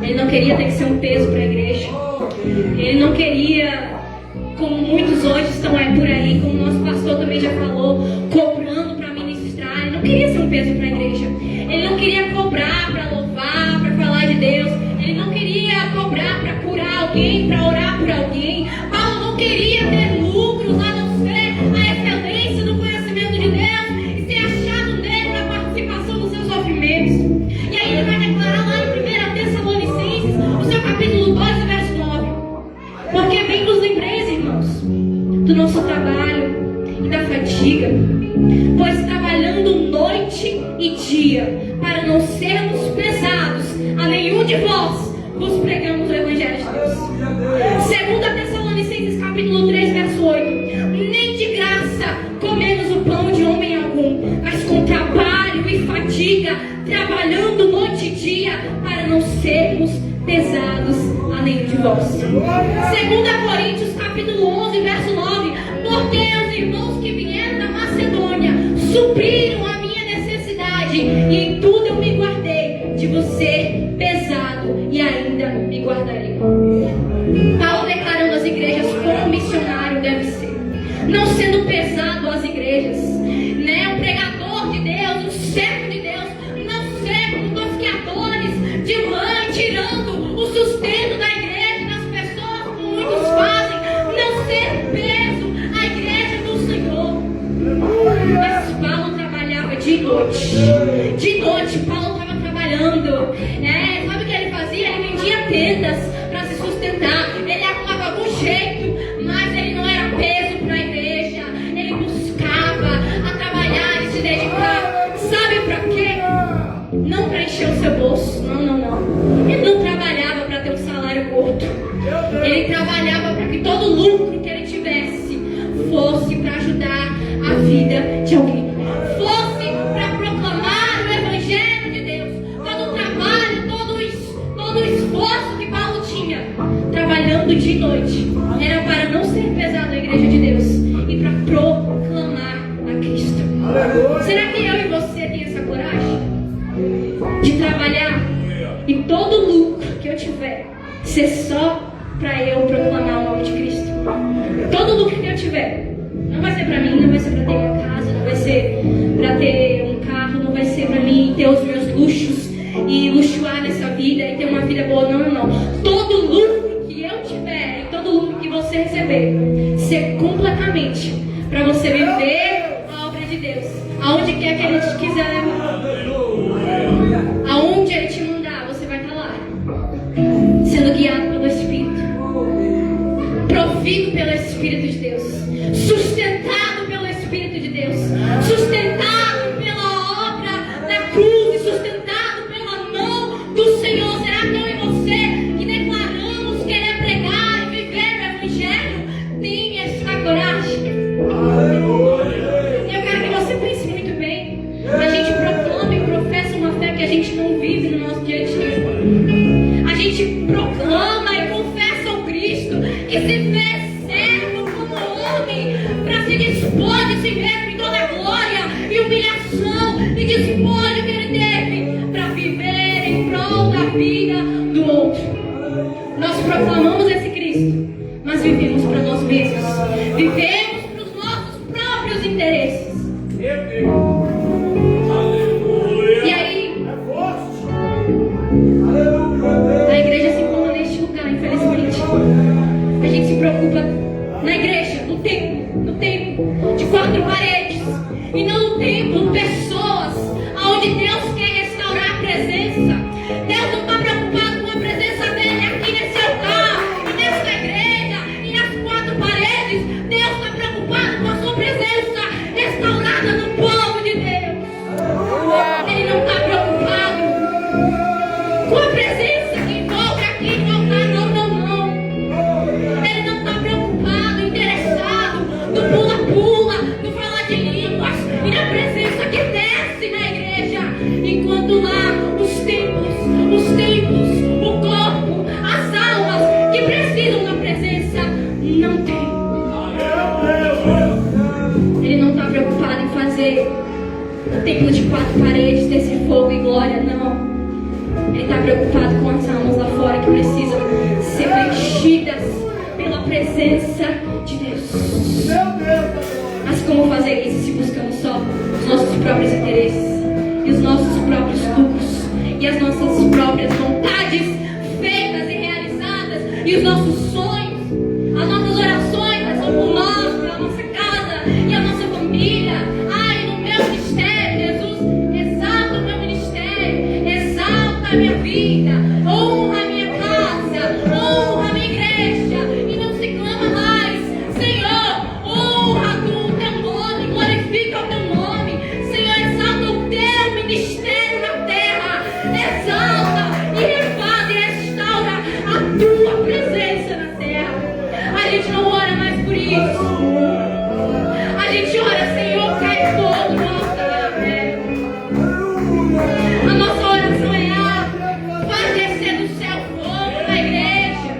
Ele não queria ter que ser um peso para a igreja. Ele não queria, como muitos hoje estão aí por aí, como o nosso pastor também já falou, cobrando para ministrar. Ele não queria ser um peso para a igreja. Ele não queria cobrar para louvar, para falar de Deus. Ele não queria cobrar para curar alguém, para orar por alguém. do nosso trabalho e da fadiga, pois trabalhando noite e dia, para não sermos pesados a nenhum de vós, vos pregamos o Evangelho de Deus. 2 Tessalonicenses capítulo 3, verso 8. Nem de graça comemos o pão de homem algum, mas com trabalho e fadiga, trabalhando noite e dia, para não sermos pesados a nenhum de vós. 2 Coríntios capítulo 11, verso 9. Porque os irmãos que vieram da Macedônia supriram a minha necessidade, e em tudo eu me guardei de você pesado, e ainda me guardarei. Paulo declarando às igrejas como missionário deve ser, não sendo pesado às igrejas, né? Um pregador de Deus, um servo de Deus, não sendo tosqueadores de mãe, tirando o sustento da igreja, das pessoas, como muitos fazem, não ser peso à igreja do Senhor. Mas Paulo trabalhava de noite. De noite Paulo estava trabalhando. Sabe o que ele fazia? Ele vendia tendas para se sustentar. Ele arrumava algum jeito, mas ele não era peso para a igreja. Ele buscava a trabalhar e se dedicar. Sabe para quê? Não para encher o seu bolso. Não. Ele não trabalhava para ter um salário curto. Ele trabalhava para que todo lucro que ele tivesse fosse para ajudar a vida de alguém, fosse para proclamar o Evangelho de Deus. Todo o trabalho, todo o esforço que Paulo tinha, trabalhando de noite, era para não ser pesado à igreja de Deus e para proclamar a Cristo. Será que eu e você tem essa coragem de trabalhar e todo lucro que eu tiver ser só para eu proclamar o nome de Cristo? Todo lucro que eu tiver não vai ser para mim, não vai ser para ter uma casa, não vai ser para ter um carro, não vai ser para mim ter os meus luxos e luxuar nessa vida e ter uma vida boa. Não. Todo lucro que eu tiver e todo lucro que você receber, ser completamente para você viver a obra de Deus, aonde quer que Ele te quiser levar, aonde Ele te mandar, você vai estar lá, sendo guiado pelo Espírito, provido pelo Espírito de Deus, sustentado pelo Espírito de Deus, sustentado pela obra da cruz e sustentado pela mão do Senhor. Será que eu e você que declaramos querer pregar e viver o Evangelho tem essa coragem? Eu quero que você pense muito bem. A gente proclama e professa uma fé que a gente não vive no nosso dia a dia. A gente proclama e confessa ao Cristo que se vê para se dispor de si mesmo em toda a glória e humilhação e despojo que Ele teve para viver em prol da vida do outro. Nós proclamamos esse Cristo, mas vivemos para nós mesmos, vivemos para os nossos próprios interesses. E aí a igreja se encontra neste lugar, infelizmente. A gente se preocupa na igreja, no templo de 4 paredes, e não no templo, pessoas, onde Deus quer restaurar a presença. Deus não está preocupado com a presença dele aqui nesse altar, e nessa igreja, e nas 4 paredes. Deus está preocupado com a sua presença restaurada no povo de Deus. Ele não está preocupado com a presença que envolve aqui no altar, não. Ele não está preocupado, interessado no pula-pula, no falar de línguas e na presença que desce na igreja. Enquanto lá os templos, o corpo, as almas que precisam da presença não tem. Ele não está preocupado em fazer o templo de 4 paredes desse fogo e glória, não. Ele está preocupado com as almas lá fora que precisam ser preenchidas pela presença de Deus. Mas como fazer isso se buscamos só os nossos próprios interesses e os nossos próprios lucros e as nossas próprias vontades feitas e realizadas e os nossos sonhos, as nossas orações são por nós, pela nossa casa e a nossa família. Ai, no meu ministério, Jesus, exalta o meu ministério, exalta a minha vida, honra a minha casa, honra a minha igreja, e não se clama mais, Senhor, por isso. A gente ora, Senhor, cai fogo, nossa terra. A nossa oração é faz descer do céu fogo na igreja.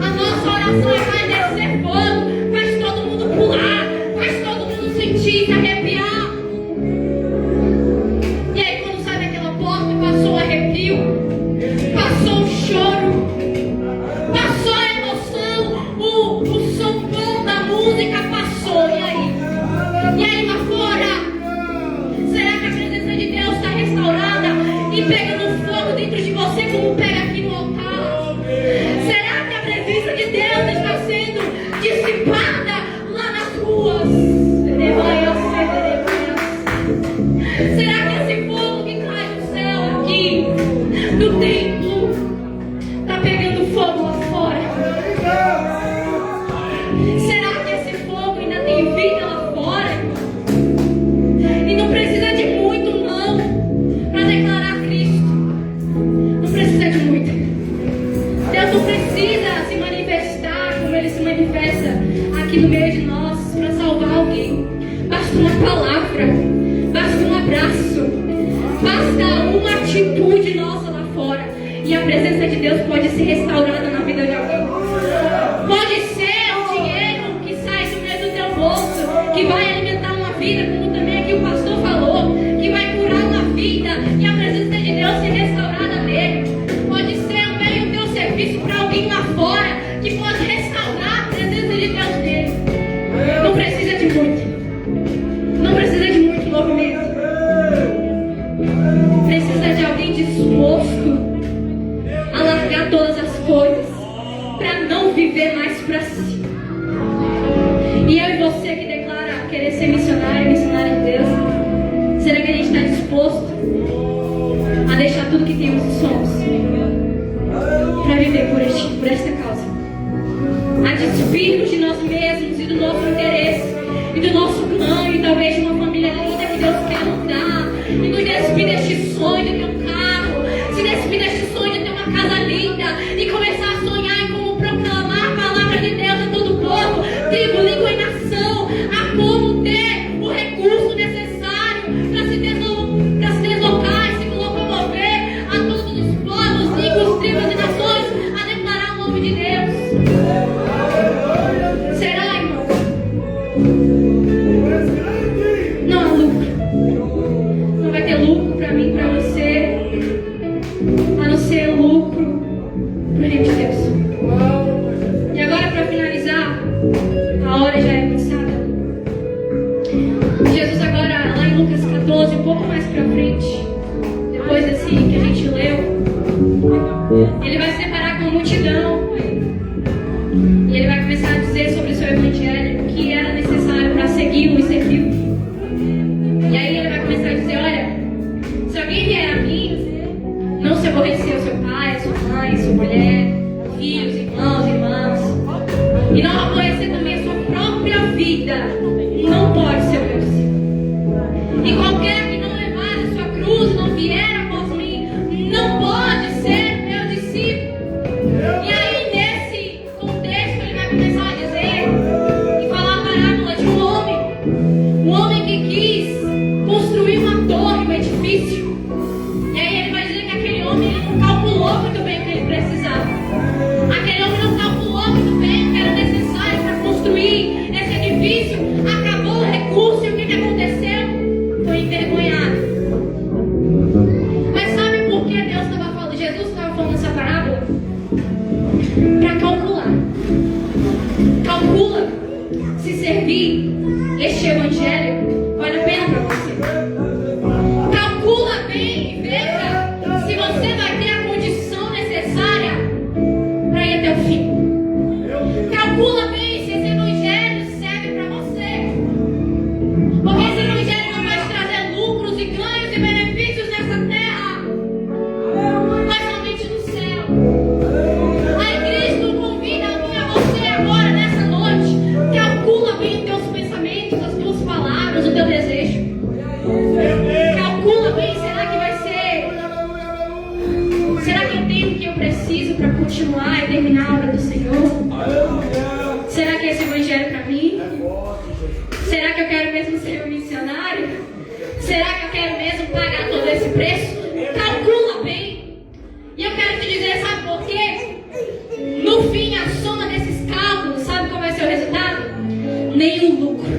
A nossa oração é faz descer fogo, faz todo mundo pular, faz todo mundo sentir, se arrepiar. E aí quando sai daquela porta, passou o arrepio, passou o choro, passou a emoção, o som bom da música passou. E aí? E aí lá fora? Será que a presença de Deus está restaurada e pegando fogo dentro de você como pega aqui no altar? Será que a presença de Deus está sendo dissipada lá nas ruas? Será que esse fogo que cai do céu aqui, do templo, está pegando fogo lá fora? Será que esse fogo ainda tem vida lá fora? E não precisa de muito não para declarar Cristo. Não precisa de muito. Deus não precisa se manifestar como Ele se manifesta aqui no meio de nós para salvar alguém. Basta uma palavra, basta um abraço, basta uma atitude nossa lá fora e a presença de Deus pode ser restaurada na vida de alguém. Pode ser o dinheiro que sai do meio do teu bolso, que vai alimentar uma vida, como também aqui o pastor falou, que vai curar uma vida e a presença de Deus ser restaurada nele. Pode ser o meio do teu serviço para alguém lá fora, que pode restaurar a presença de Deus nele. Não precisa de muito. Não precisa de muito movimento. Precisa de alguém disposto a largar todas as coisas para não viver mais para si. E eu e você que declara querer ser missionário de Deus, será que a gente está disposto a deixar tudo que temos e somos para viver por esta causa? A despir-nos de nós mesmos e do nosso interesse e do nosso ganho, e talvez de uma família linda que Deus quer nos dar, e nos despir deste sonho de ter um carro, se despir deste sonho de ter uma casa linda, e começar a sonhar em como proclamar a palavra de Deus a todo o povo, tribo, língua e nação, a como ter o recurso necessário para se deslocar e se locomover a todos os povos, línguas, tribos e nações, a declarar o nome de Deus. Será, irmão? Não há lucro. Não vai ter lucro para mim, para você, a não ser lucro para o reino de Deus. E agora, para finalizar, a hora já é avançada. Jesus agora, lá em Lucas 14, um pouco mais para frente, depois desse que a gente leu, ele vai se deparar com a multidão. E ele vai começar a dizer sobre o seu evangelho, o que era necessário para segui-lo e servi-lo. E aí ele vai começar a dizer, olha, se alguém vier a mim, não se aborrecer o seu pai, a sua mãe, sua mulher, filhos, irmãos, irmãs, e não aborrecer também a sua própria vida, não pode ser o meu discípulo. E qualquer que não levar a sua cruz, não vier após mim, não pode ser meu discípulo. E aí nesse contexto ele vai começar a dizer e falar a parábola de um homem que quis construir uma torre, um edifício. E aí ele vai dizer que aquele homem não calculou muito bem o que ele precisava. Aquele homem não calculou muito bem o que era necessário para construir esse edifício. Acabou o recurso e o que aconteceu? Foi envergonhado. Mas sabe por que Deus estava falando? Jesus estava falando essa parábola? Para calcular. Calcula se servir este evangelho vale a pena para você. Calcula bem e veja se você vai ter a condição necessária para ir até o fim. Calcula bem se esse evangelho serve para você. Porque esse evangelho não vai te trazer lucros e ganhos e benefícios nessa terra, mas somente no céu. Aí Cristo convida a você agora, nessa noite. Calcula bem os teus pensamentos, as tuas palavras, evangelho para mim? Será que eu quero mesmo ser um missionário? Será que eu quero mesmo pagar todo esse preço? Calcula bem. E eu quero te dizer, sabe por quê? No fim, a soma desses cálculos, sabe qual vai ser o resultado? Nenhum lucro.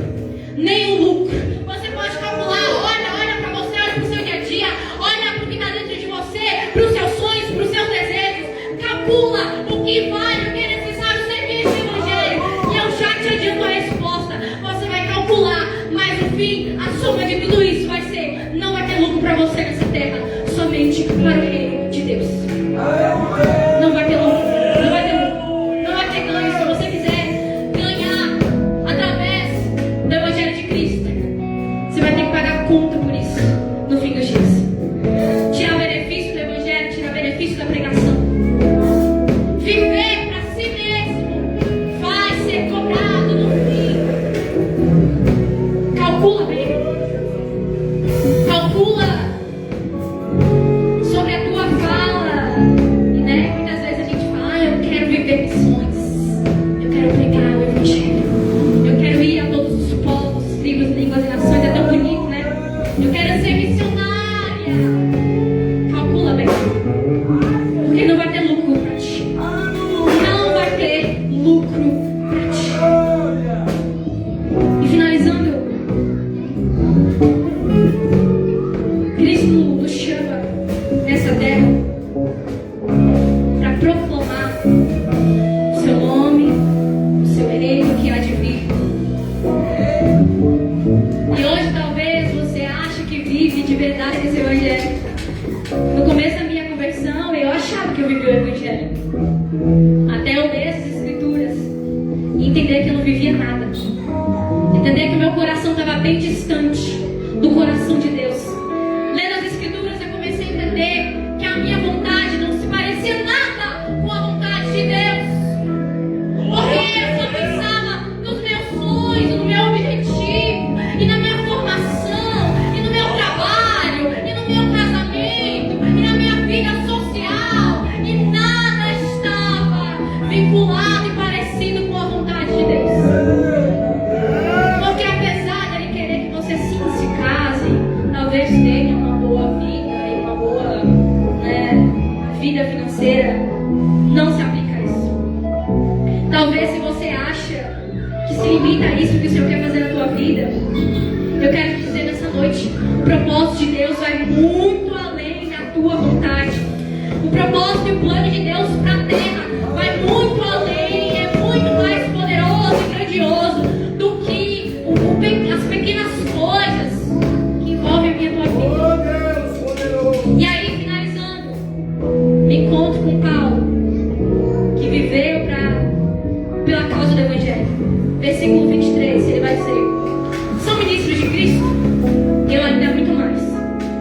Nenhum lucro. Você pode calcular, olha para você, olha para o seu dia a dia, olha para o que está dentro de você, para os seus sonhos, para os seus desejos. Calcula o que vale, o que é necessário servir esse evangelho. E eu já te adianto a resposta. Você vai calcular, mas no fim, a soma de tudo isso vai ser: não vai ter lucro para você nessa terra, somente para o reino de Deus. Não vai ter lucro. Não vai ter lucro. Não vai ter ganho. Se você quiser ganhar através do evangelho de Cristo, você vai ter que pagar conta por isso no fim dos dias. Tirar benefício do evangelho, tirar benefício da pregação. Viver para si mesmo vai ser cobrado no fim. Calcula bem. Calcula sobre a tua fala. E muitas vezes a gente fala: eu quero viver missões, eu quero pregar o evangelho, eu quero ir a todos os povos, tribos, línguas e nações. É tão bonito, né? Eu quero ser missionária. Calcula bem, porque não vai ter lucro para ti. Não vai ter lucro para ti. E finalizando, Cristo nos chama nessa terra para proclamar o seu nome, o seu reino que há de vir. E hoje talvez você ache que vive de verdade esse evangelho. No começo da minha conversão, eu achava que eu vivia o evangelho, até eu ler as escrituras e entender que eu não vivia nada. Entender que o meu coração estava bem distante do coração de Deus. Lendo as escrituras, eu comecei a entender que a minha vontade não se parecia nada com a vontade de Deus. Porque eu só pensava nos meus sonhos, no meu objetivo, e na minha formação, e no meu trabalho, e no meu casamento, e na minha vida social, e nada estava vinculado e parecido com a vontade de Deus. Porque apesar de Ele querer que você se case, talvez tenha uma boa vida e uma boa vida financeira, não se aplica a isso. Talvez se você acha que se limita a isso que o Senhor quer fazer na tua vida, eu quero te dizer nessa noite: o propósito de Deus vai muito além da tua vontade. O propósito e o plano de Deus para a terra vai muito além, é muito mais poderoso e grandioso do que as pequenas coisas que envolvem a minha tua vida. E aí, finalizando, me encontro com Paulo, que viveu pela causa do evangelho. Versículo 23, ele vai dizer: são ministros de Cristo? Eu ainda muito mais.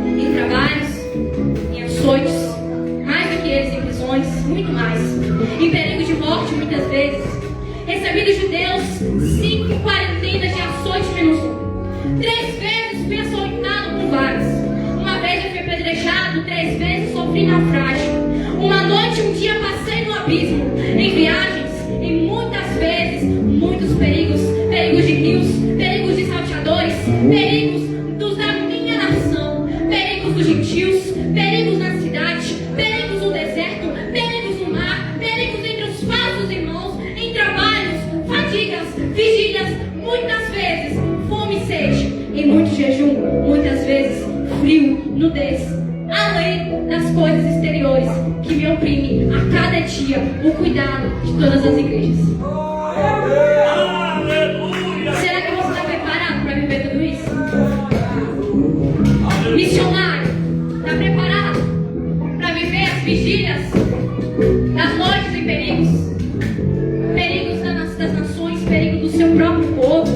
Em trabalhos, em açoites, mais do que eles em prisões, muito mais. Em perigo de morte, muitas vezes. Recebi dos judeus 5 quarentenas de açoites menos 1. 3 vezes fui açoitado com varas. Uma vez eu fui apedrejado, 3 vezes sofri naufrágio. Uma noite, um dia passei no abismo. Em viagens, e muitas vezes, muitos perigos. Perigos de rios, perigos de salteadores, perigos dos da minha nação, perigos dos gentios, perigos na cidade, perigos no deserto, perigos no mar, perigos entre os falsos irmãos, em trabalhos, fadigas, vigílias, muitas vezes fome e sede, em muito jejum, muitas vezes frio, nudez, além das coisas exteriores que me oprimem a cada dia o cuidado de todas as igrejas. Será que você está preparado para viver tudo isso? Missionário, está preparado para viver as vigílias das noites e perigos? Perigos das nações, perigo do seu próprio povo,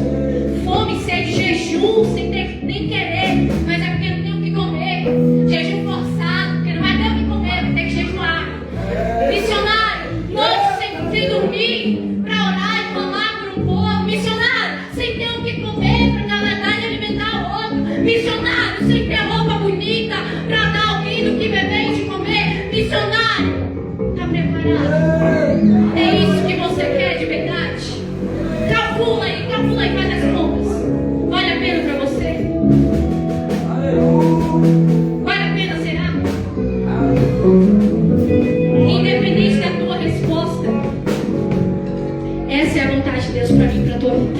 fome, sede, jejum, sem ter, nem querer, mas é porque não tem o que comer, jejum forçado, porque não vai ter o que comer, vai ter que jejuar. Missionário, noite sem dormir, para orar e clamar calcula e faz as contas. Vale a pena para você? Vale a pena, será? Independente da tua resposta, essa é a vontade de Deus para mim, para a tua vida.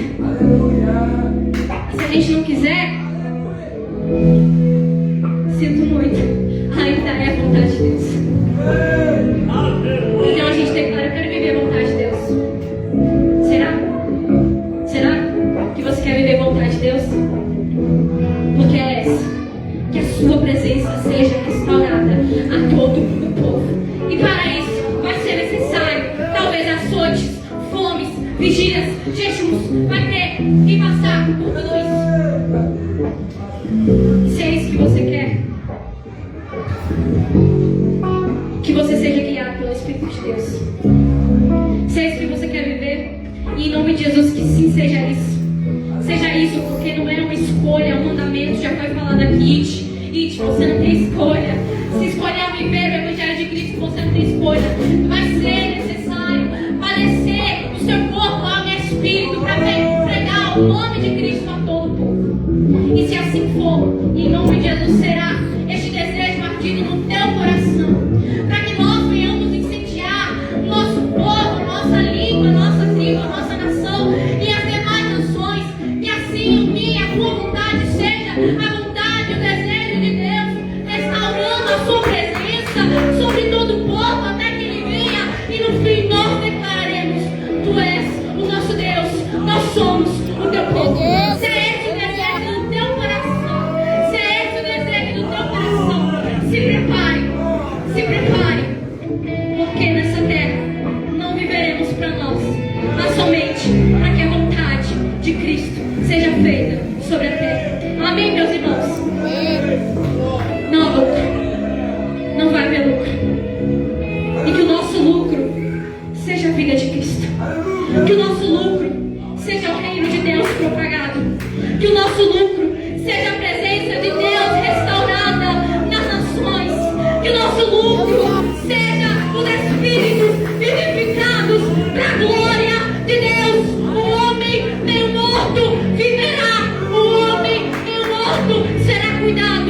Se a gente não quiser, sinto muito, ainda é a vontade de Deus. Então a gente declara: eu quero viver a vontade de Deus. Será? Será que você quer viver a vontade de Deus? Porque é essa: que a sua presença seja restaurada a todo o povo. E para isso vai ser necessário, talvez, açoites, fomes, vigílias, jejuns. Vai ter que passar por tudo isso. Se é isso que você quer, que você seja guiado pelo Espírito de Deus. Se é isso que você quer viver, e em nome de Jesus, que sim, seja isso. Seja isso, porque não é uma escolha, é um mandamento. Já foi falado aqui: ide, você não tem escolha. Se escolher viver o Evangelho de Cristo, você não tem escolha. Vai ser necessário padecer o seu corpo, alma e espírito para pregar o nome de Cristo a todo o povo. E se assim for, em nome de Jesus, será este desejo ardido no teu coração, para que nós venhamos incendiar o nosso povo, nossa língua, nossa tribo, nossa nação e as demais nações. E assim unir a tua vontade seja a vontade, o desejo de Deus, restaurando a sua presença sobre todo o povo até que ele venha. E no fim nós declararemos: tu és o nosso Deus, nós somos o teu povo. Se é esse o desejo do teu coração, se é esse o desejo do teu coração, se prepare, porque nessa terra não viveremos para nós, mas somente para que a vontade de Cristo seja feita sobre a terra. Amém, meus irmãos? Não há lucro, não vai haver lucro. E que o nosso lucro seja a vida de Cristo, que o nosso lucro seja o reino de Deus propagado, que o nosso lucro seja a presença de Deus restaurada nas nações, que o nosso lucro seja os espíritos vivificados para a glória de Deus. O homem meio morto viverá, o homem meio morto será cuidado